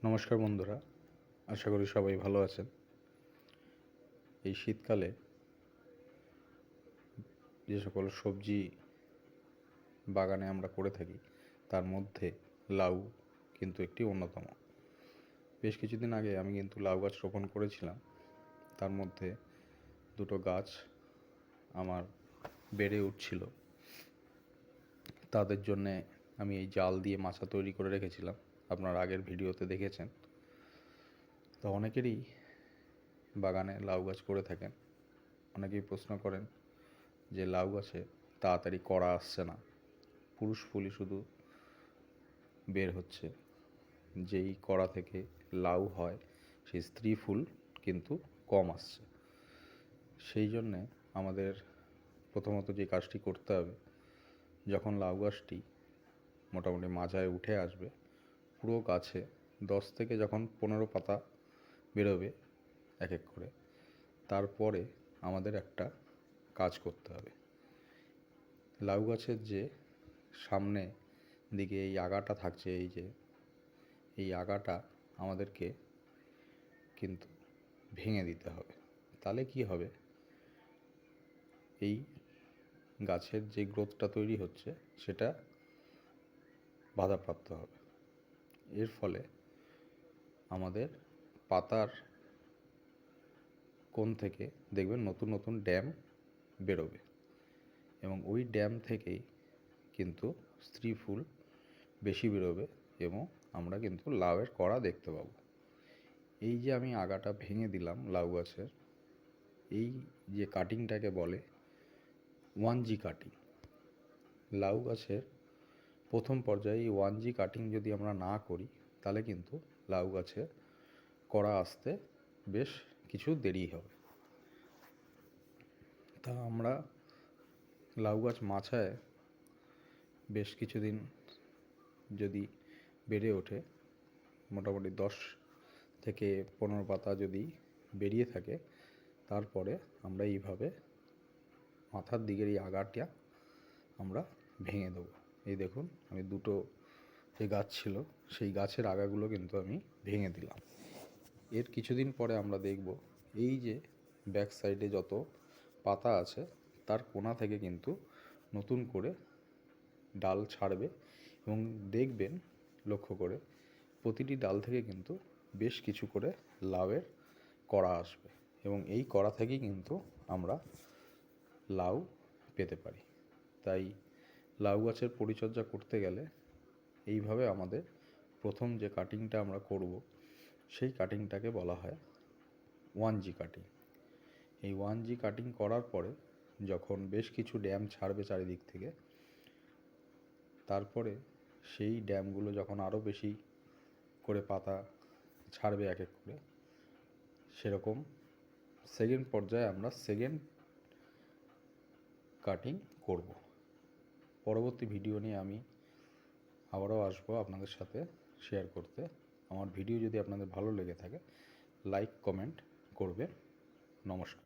নমস্কার বন্ধুরা, আশা করি সবাই ভালো আছেন। এই শীতকালে যে সকল সবজি বাগানে আমরা করে থাকি তার মধ্যে লাউ কিন্তু একটি অন্যতম। বেশ কিছুদিন আগে আমি কিন্তু লাউ গাছ রোপণ করেছিলাম। তার মধ্যে দুটো গাছ আমার বেড়ে উঠছিল। তাদের জন্যে আমি এই জাল দিয়ে মাচা তৈরি করে রেখেছিলাম, আপনার আগের ভিডিওতে দেখেছেন। তো অনেকেরই বাগানে লাউ গাছ করে থাকেন। অনেকেই প্রশ্ন করেন যে লাউ গাছে তাড়াতাড়ি কড়া আসছে না, পুরুষ ফুলই শুধু বের হচ্ছে, যেই কড়া থেকে লাউ হয় সেই স্ত্রী ফুল কিন্তু কম আসছে। সেই জন্যে আমাদের প্রথমত যে কাজটি করতে হবে, যখন লাউ গাছটি মোটামুটি মাচায় উঠে আসবে, পুরো গাছে 10 থেকে যখন 15 পাতা বেরোবে এক এক করে, তারপরে আমাদের একটা কাজ করতে হবে। লাউ গাছের যে সামনে দিকে এই আগাটা থাকছে, এই আগাটা আমাদেরকে কিন্তু ভেঙে দিতে হবে। তাহলে কি হবে, এই গাছের যে গ্রোথটা তৈরি হচ্ছে সেটা বাধাপ্রাপ্ত হবে। এর ফলে আমাদের পাতার কোণ থেকে দেখবেন নতুন নতুন ড্যাম বেরোবে, এবং ওই ড্যাম থেকেই কিন্তু স্ত্রী ফুল বেশি বেরোবে এবং আমরা কিন্তু লাউয়ের কড়া দেখতে পাবো। এই যে আমি আগাটা ভেঙে দিলাম লাউ গাছের, এই যে কাটিংটাকে বলে 1G কাটিং। লাউ গাছের প্রথম পর্যায়ে এই 1G কাটিং যদি আমরা না করি, তাহলে কিন্তু লাউ গাছের কড়া আসতে বেশ কিছু দেরি হবে। তা আমরা লাউ গাছ মাচায় বেশ কিছুদিন যদি বেড়ে ওঠে, মোটামুটি 10 থেকে 15 পাতা যদি বেরিয়ে থাকে, তারপরে আমরা এইভাবে মাথার দিকের এই আগাটা আমরা ভেঙে দেবো। এই দেখুন, আমি দুটো যে গাছ ছিল সেই গাছের আগাগুলো কিন্তু আমি ভেঙে দিলাম। এর কিছুদিন পরে আমরা দেখব এই যে ব্যাক সাইডে যত পাতা আছে তার কোণা থেকে কিন্তু নতুন করে ডাল ছাড়বে, এবং দেখবেন লক্ষ্য করে প্রতিটি ডাল থেকে কিন্তু বেশ কিছু করে লাউয়ের কড়া আসবে, এবং এই কড়া থেকেই কিন্তু আমরা লাউ পেতে পারি। তাই লাউ গাছের পরিচর্যা করতে গেলে এইভাবে আমাদের প্রথম যে কাটিংটা আমরা করব সেই কাটিংটাকে বলা হয় 1G কাটিং। এই 1G কাটিং করার পরে যখন বেশ কিছু ড্যাম ছাড়বে চারিদিক থেকে, তারপরে সেই ড্যামগুলো যখন আরও বেশি করে পাতা ছাড়বে এক এক করে, সেরকম সেকেন্ড পর্যায়ে আমরা সেকেন্ড কাটিং করব। পরবর্তী ভিডিও নিয়ে আমি আবারও আসবো আপনাদের সাথে শেয়ার করতে। আমার ভিডিও যদি আপনাদের ভালো লেগে থাকে, লাইক কমেন্ট করবেন। নমস্কার।